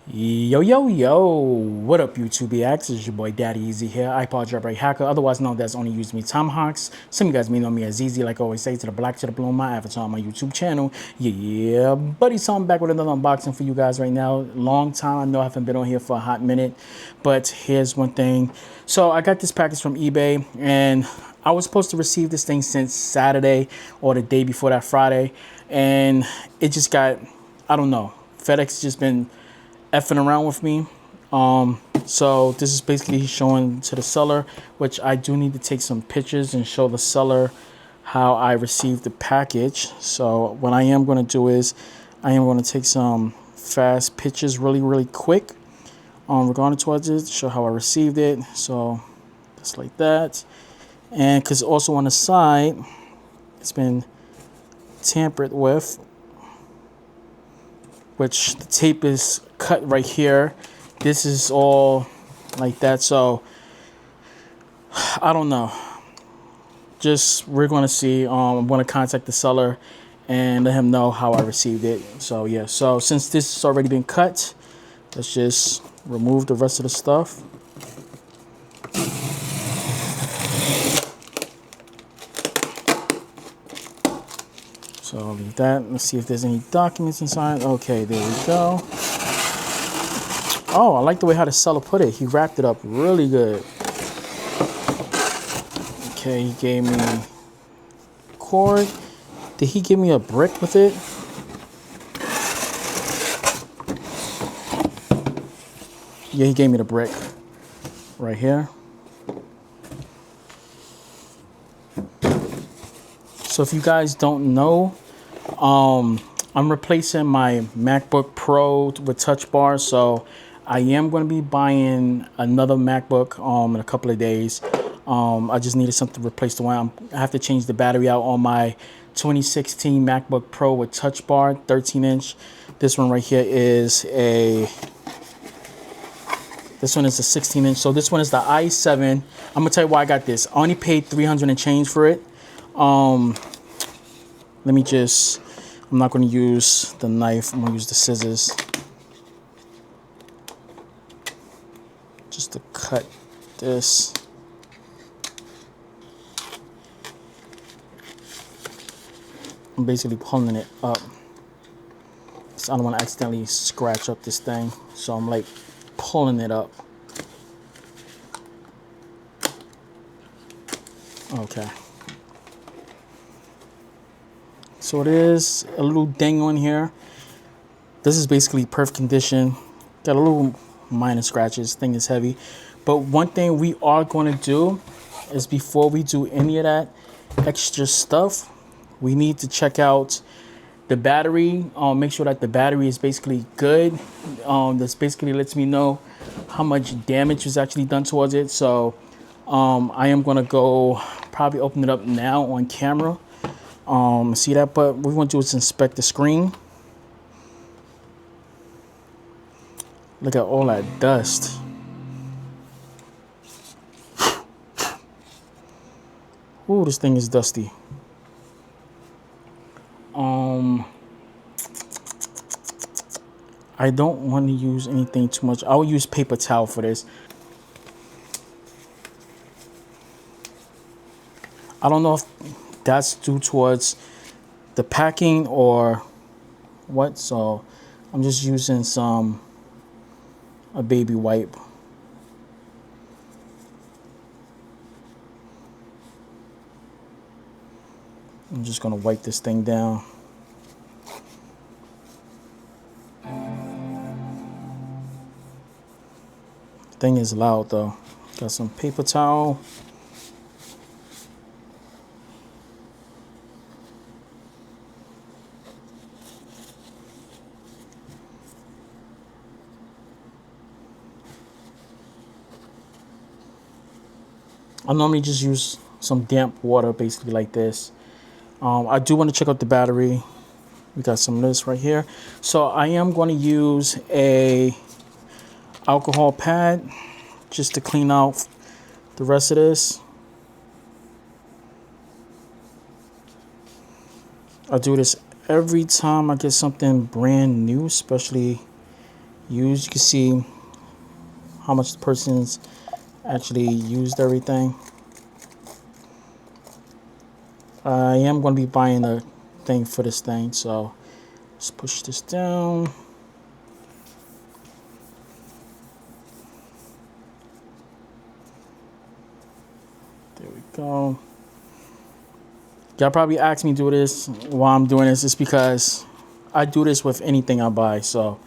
Yo, what up, YouTube X? It's your boy Daddy Easy here, iPod jailbreak hacker, otherwise known as Only Use Me Tomahawks. Some of you guys may know me as Easy, like I always say, to the black to the blue, my avatar on my YouTube channel. Yeah, buddy, so I'm back with another unboxing for you guys right now. Long time, I know I haven't been on here for a hot minute, but here's one thing. So I got this package from eBay, and I was supposed to receive this thing since Saturday or the day before that Friday, and it just got, I don't know, FedEx just been effing around with me. So this is basically showing to the seller, which I do need to take some pictures and show the seller how I received the package. So what I am going to do is I am going to take some fast pictures really quick regarding towards it, show how I received it. So just like that. And because also on the side it's been tampered with, which the tape is cut right here. This is all like that, so I don't know. Just we're gonna see. I'm gonna contact the seller and let him know how I received it. So yeah, so since this has already been cut, let's just remove the rest of the stuff. So I'll leave that. Let's see if there's any documents inside. Okay, there we go. Oh, I like the way how the seller put it. He wrapped it up really good. Okay, he gave me cord. Did he give me a brick with it? Yeah, he gave me the brick right here. So if you guys don't know, I'm replacing my MacBook Pro with TouchBar, so I am going to be buying another MacBook in a couple of days. I just needed something to replace the one. I have to change the battery out on my 2016 MacBook Pro with TouchBar, 13-inch. This one right here is a 16-inch. So this one is the i7. I'm gonna tell you why I got this. I only paid $300 and change for it. Let me just, I'm not going to use the knife. I'm going to use the scissors just to cut this. I'm basically pulling it up, so I don't want to accidentally scratch up this thing. So I'm like pulling it up. Okay. So it is a little ding on here. This is basically perfect condition. Got a little minor scratches. Thing is heavy. But one thing we are going to do is before we do any of that extra stuff, we need to check out the battery. Make sure that the battery is basically good. This basically lets me know how much damage was actually done towards it. So I am going to go probably open it up now on camera. See that, but what we want to do is inspect the screen. Look at all that dust. Ooh, this thing is dusty. I don't want to use anything too much. I will use paper towel for this. I don't know if that's due towards the packing or what, so I'm just using a baby wipe. I'm just gonna wipe this thing down. The thing is loud though. Got some paper towel. I normally just use some damp water, basically like this. I do want to check out the battery. We got some of this right here. So I am going to use a alcohol pad just to clean out the rest of this. I do this every time I get something brand new, especially used. You can see how much the person's actually used everything. I am going to be buying a thing for this thing, so let's push this down. There we go. Y'all probably asked me to do this while I'm doing this. It's because I do this with anything I buy, so.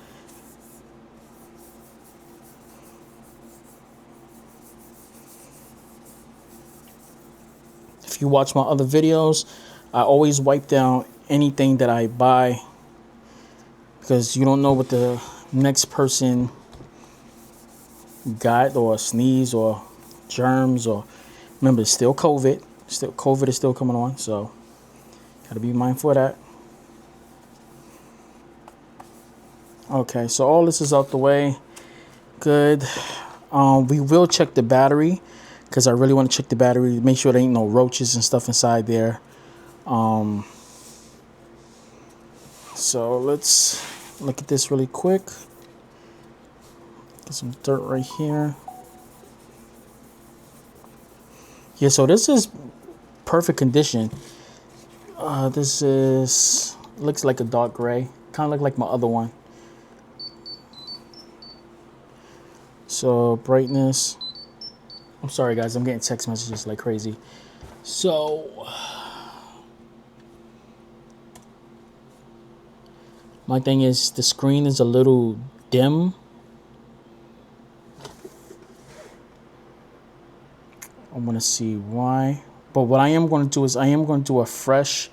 If you watch my other videos, I always wipe down anything that I buy because you don't know what the next person got, or sneeze, or germs, or remember, it's still COVID. COVID is still coming on, so gotta be mindful of that. Okay, so all this is out the way. Good. We will check the battery because I really want to check the battery, make sure there ain't no roaches and stuff inside there. So let's look at this really quick. Get some dirt right here. Yeah, so this is perfect condition. This is looks like a dark gray, kind of look like my other one. So brightness. I'm sorry guys, I'm getting text messages like crazy. So my thing is the screen is a little dim. I want to see why. But what I am going to do is I am going to do a fresh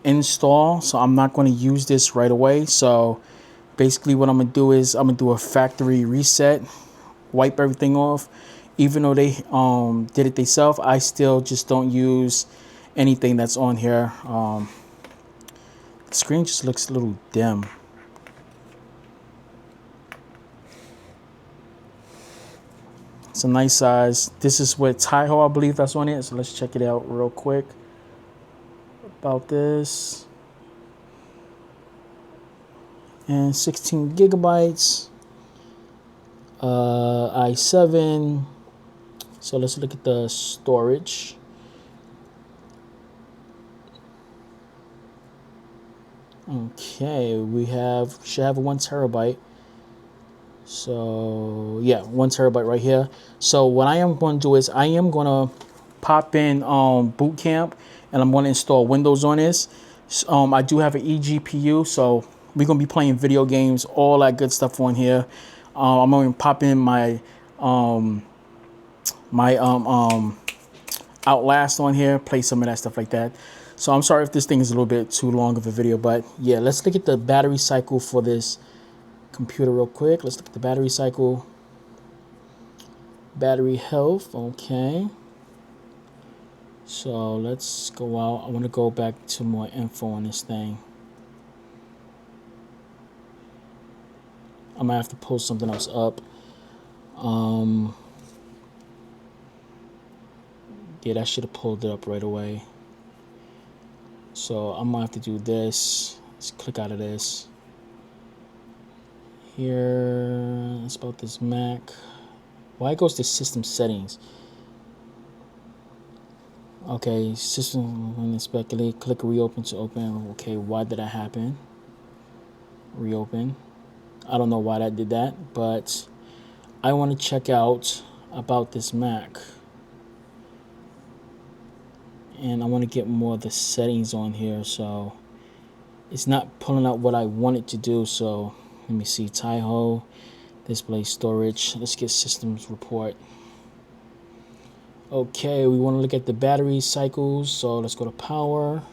install. So I'm not going to use this right away. So basically what I'm going to do is I'm going to do a factory reset, wipe everything off. Even though they did it themselves, I still just don't use anything that's on here. The screen just looks a little dim. It's a nice size. This is with Taiho, I believe that's on it. So let's check it out real quick about this. And 16 gigabytes. i7. So let's look at the storage. Okay, we should have 1 terabyte. So yeah, 1 terabyte right here. So what I am going to do is I am going to pop in boot camp, and I'm going to install Windows on this. I do have an eGPU, so we're going to be playing video games, all that good stuff on here. I'm going to pop in my Outlast on here, play some of that stuff like that. So I'm sorry if this thing is a little bit too long of a video, but yeah, let's look at the battery cycle for this computer real quick. Let's look at the battery cycle. Battery health, okay. So let's go out. I want to go back to more info on this thing. I might have to pull something else up. Yeah, that should have pulled it up right away. So I'm gonna have to do this. Let's click out of this. Here, it's about this Mac. Why it goes to system settings? Okay, system when it's speculate. Click reopen to open. Okay, why did that happen? Reopen. I don't know why that did that, but I want to check out about this Mac. And I want to get more of the settings on here, so it's not pulling out what I want it to do. So let me see, Taiho, display storage. Let's get systems report. Okay, we want to look at the battery cycles, so let's go to power.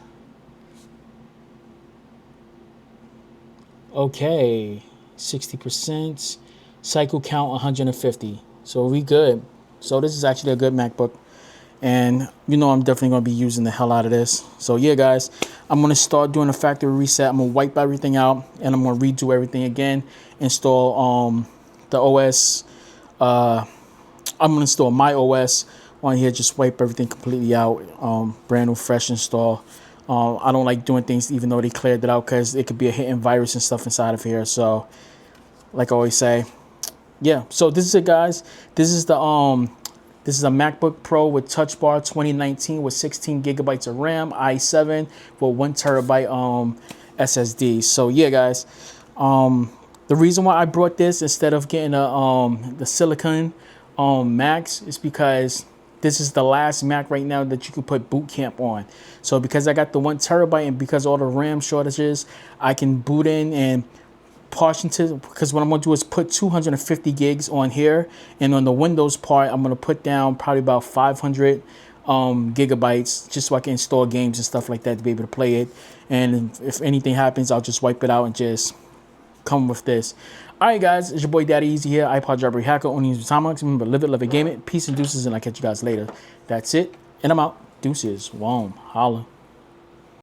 Okay, 60%, cycle count 150. So we good. So this is actually a good MacBook. And you know I'm definitely going to be using the hell out of this. So yeah, guys, I'm going to start doing a factory reset. I'm going to wipe everything out, and I'm going to redo everything again. Install the OS. I'm going to install my OS on here. Just wipe everything completely out. Brand new, fresh install. I don't like doing things even though they cleared it out, because it could be a hidden virus and stuff inside of here. So like I always say. Yeah, so this is it, guys. This is the this is a MacBook Pro with TouchBar 2019 with 16 gigabytes of RAM, i7 with 1 terabyte SSD. So yeah, guys, the reason why I brought this instead of getting the Silicon Macs is because this is the last Mac right now that you can put Boot Camp on. So because I got the 1 terabyte and because all the RAM shortages, I can boot in and because what I'm going to do is put 250 gigs on here, and on the Windows part I'm going to put down probably about 500 gigabytes just so I can install games and stuff like that to be able to play it. And if anything happens, I'll just wipe it out and just come with this. Alright guys, it's your boy Daddy Easy here, iPod jailbreak hacker, only use Tomahawks. Remember, live it, love it, game it. Peace and deuces, and I'll catch you guys later. That's it, and I'm out. Deuces. Wom. Holla.